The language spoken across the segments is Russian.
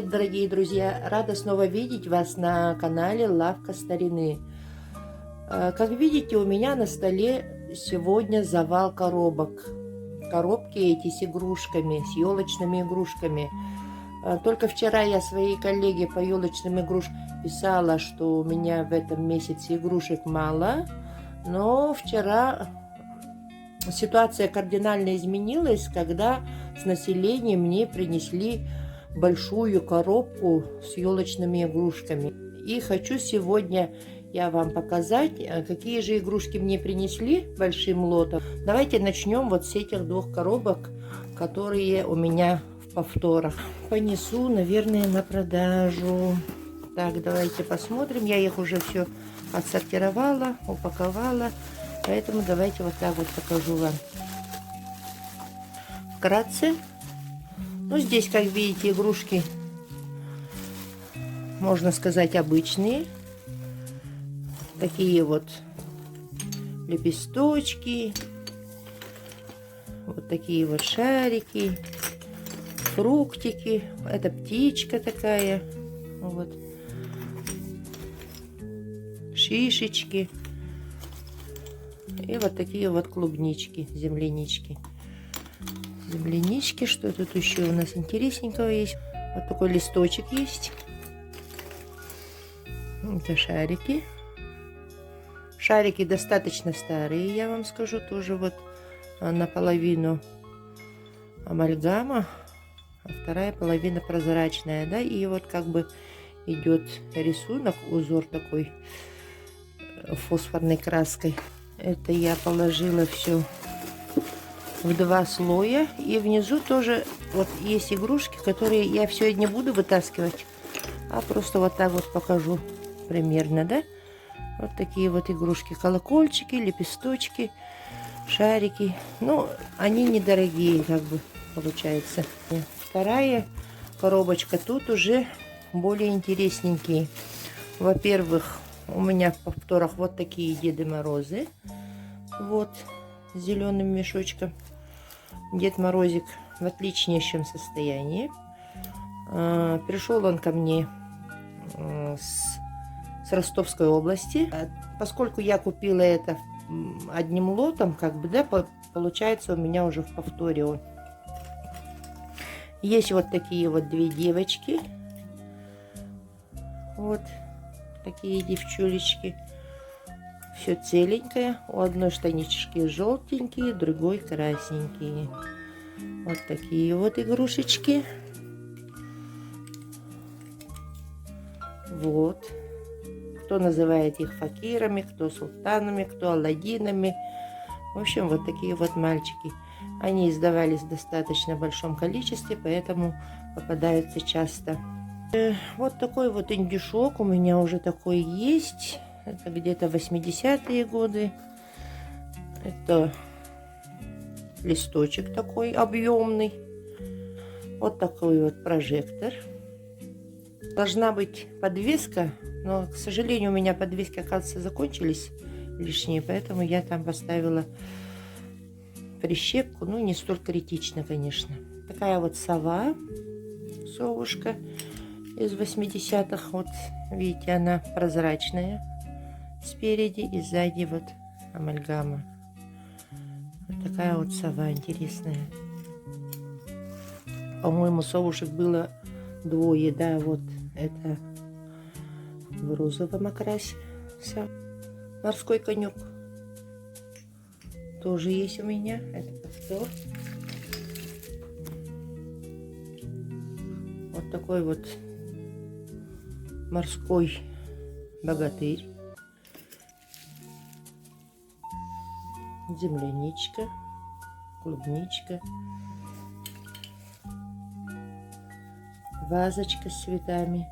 Привет, дорогие друзья! Рада снова видеть вас на канале Лавка Старины. Как видите, у меня на столе сегодня завал коробок. Коробки эти с игрушками, с елочными игрушками. Только вчера я своей коллеге по елочным игрушкам писала, что у меня в этом месяце игрушек мало. Но вчера ситуация кардинально изменилась, когда с населения мне принесли большую коробку с елочными игрушками. И хочу сегодня я вам показать, какие же игрушки мне принесли большим лотом. Давайте начнем вот с этих двух коробок, которые у меня в повторах. Понесу, наверное, на продажу. Так, давайте посмотрим. Я их уже все отсортировала, упаковала. Поэтому давайте вот так вот покажу вам. Вкратце. Ну, здесь, как видите, игрушки, можно сказать, обычные. Такие вот лепесточки. Вот такие вот шарики. Фруктики. Это птичка такая. Вот. Шишечки. И вот такие вот клубнички, землянички. Землянички, что тут еще у нас интересненького есть? Вот такой листочек есть. Это шарики. Шарики достаточно старые, я вам скажу. Тоже вот наполовину амальгама, а вторая половина прозрачная, да. И вот как бы идет рисунок, узор такой фосфорной краской. Это я положила все в два слоя. И внизу тоже вот есть игрушки, которые я все не буду вытаскивать, а просто вот так вот покажу примерно, да. Вот такие вот игрушки. Колокольчики, лепесточки, шарики. Ну, они недорогие, как бы, получается. Вторая коробочка. Тут уже более интересненькие. Во-первых, у меня в повторах вот такие Деды Морозы. Вот, с зеленым мешочком. Дед Морозик в отличнейшем состоянии. Пришел он ко мне с Ростовской области. Поскольку я купила это одним лотом, как бы, да, получается у меня уже в повторе он. Есть вот такие вот две девочки. Вот такие девчулечки. Все целенькое. У одной штанички желтенькие, другой красненькие. Вот такие вот игрушечки. Вот. Кто называет их факирами, кто султанами, кто аладдинами. В общем, вот такие вот мальчики. Они издавались в достаточно большом количестве, поэтому попадаются часто. Вот такой вот индюшок у меня уже такой есть. Это где-то 80-е годы. Это листочек такой объемный. Вот такой вот прожектор. Должна быть подвеска, но, к сожалению, у меня подвески, оказывается, закончились лишние, поэтому я там поставила прищепку. Ну, не столь критично, конечно. Такая вот сова, совушка из 80-х. Вот, видите, она прозрачная. Спереди и сзади вот амальгама. Вот такая вот сова интересная. По-моему, совушек было двое, да, вот это в розовом окрасе. Морской конек тоже есть у меня. Это повтор. Вот такой вот морской богатырь. Земляничка, клубничка, вазочка с цветами,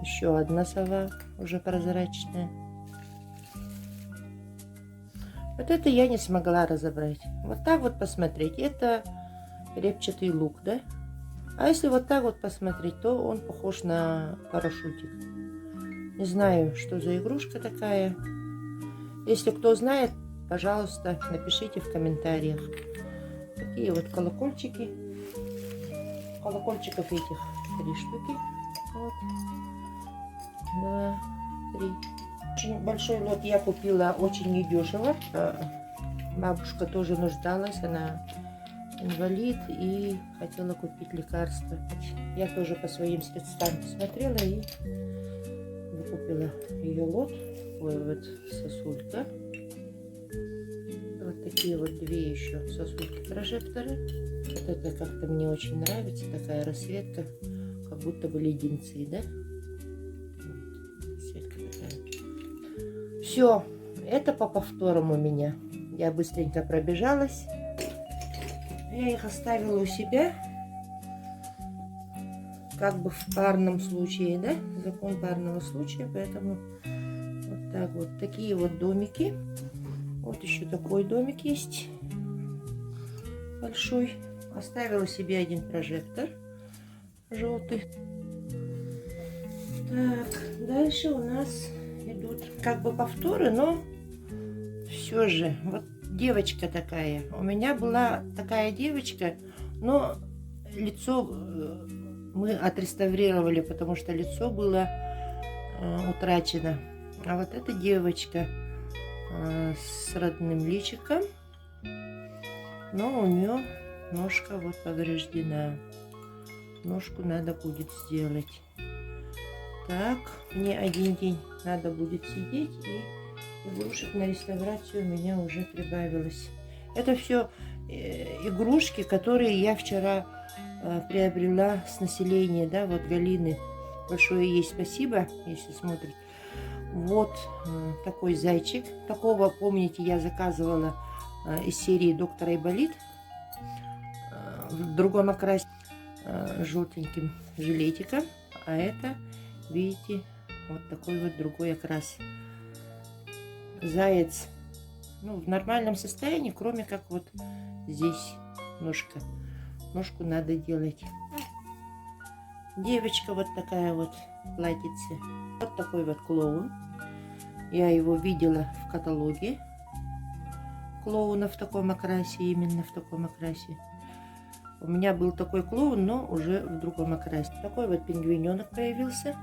еще одна сова, уже прозрачная. Вот это я не смогла разобрать. Вот так вот посмотреть, это репчатый лук, да? А если вот так вот посмотреть, то он похож на парашютик. Не знаю, что за игрушка такая. Если кто знает, пожалуйста, напишите в комментариях. Такие вот колокольчики. Колокольчиков этих 3 штуки. Вот. Да, 3. Очень большой лот я купила очень недешево. Бабушка тоже нуждалась, она инвалид и хотела купить лекарства. Я тоже по своим средствам посмотрела и выкупила ее лот. Ой, вот сосулька. Вот такие вот 2 еще сосульки прожекторы. Вот это как-то мне очень нравится, такая расцветка, как будто бы леденцы, да? Расцветка такая. Все, это по повторам у меня. Я быстренько пробежалась. Я их оставила у себя, как бы в парном случае, да? Закон парного случая, поэтому вот так вот. Такие вот домики. Вот еще такой домик есть. Большой. Оставила себе 1 прожектор желтый. Так, дальше у нас идут как бы повторы, но все же, вот девочка такая. У меня была такая девочка, но лицо мы отреставрировали, потому что лицо было утрачено. А вот эта девочка с родным личиком, но у нее ножка вот повреждена. Ножку надо будет сделать. Так, мне 1 день надо будет сидеть, и игрушек на реставрацию у меня уже прибавилось. Это все игрушки, которые я вчера приобрела с населения, да, вот Галины. Большое ей спасибо, если смотрит. Вот такой зайчик. Такого, помните, я заказывала из серии «Доктор Айболит». В другом окрасе желтеньким жилетиком. А это, видите, вот такой вот другой окрас. Заяц, ну, в нормальном состоянии, кроме как вот здесь ножка. Ножку надо делать. Девочка вот такая вот платьице. Вот такой вот клоун. Я его видела в каталоге. Клоуна в таком окрасе, именно в таком окрасе. У меня был такой клоун, но уже в другом окрасе. Такой вот пингвиненок появился.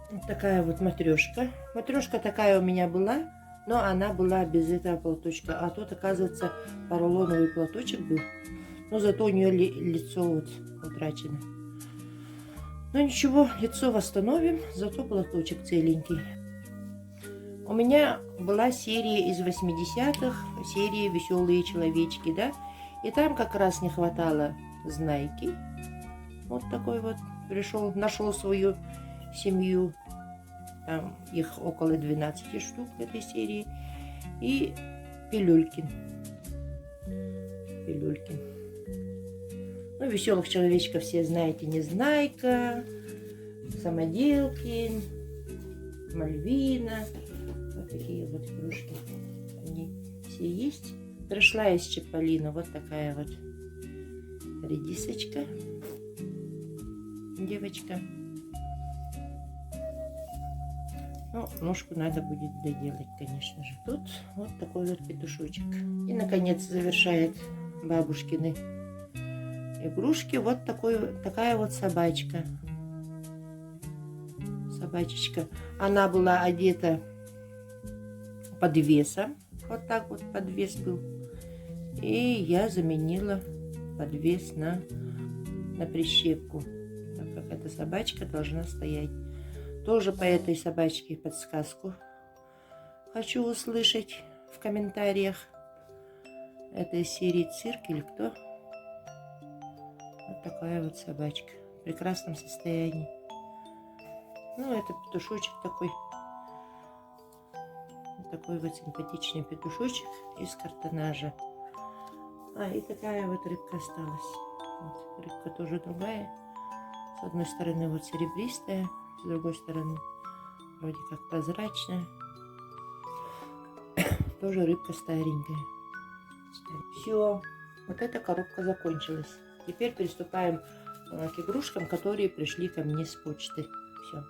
Вот такая вот матрешка. Матрешка такая у меня была, но она была без этого платочка. А тут, оказывается, поролоновый платочек был. Но зато у нее лицо вот утрачено. Но ничего, лицо восстановим, зато платочек целенький. У меня была серия из 80-х, серия «Веселые человечки», да? И там как раз не хватало Знайки. Вот такой вот пришел, нашел свою семью. Там их около 12 штук в этой серии. И Пилюлькин. Пилюлькин. Ну, «Веселых человечков» все знаете. Незнайка, Самоделкин, Мальвина. Вот такие вот игрушки. Они все есть. Пришла из Чиполлино вот такая вот редисочка. Девочка. Ну, ножку надо будет доделать, конечно же. Тут вот такой вот петушочек. И, наконец, завершает бабушкины игрушки вот такая вот собачка. Собачечка. Она была одета подвесом. Вот так вот подвес был. И я заменила подвес на прищепку. Так как эта собачка должна стоять. Тоже по этой собачке подсказку хочу услышать в комментариях. Это из серии «Цирк» или кто? Вот такая вот собачка. В прекрасном состоянии. Ну, это петушочек такой. Вот такой вот симпатичный петушочек из картонажа. А, и такая вот рыбка осталась. Вот, рыбка тоже другая. С одной стороны вот серебристая, с другой стороны вроде как прозрачная. Тоже рыбка старенькая. Все, вот эта коробка закончилась. Теперь приступаем к игрушкам, которые пришли ко мне с почты. Все.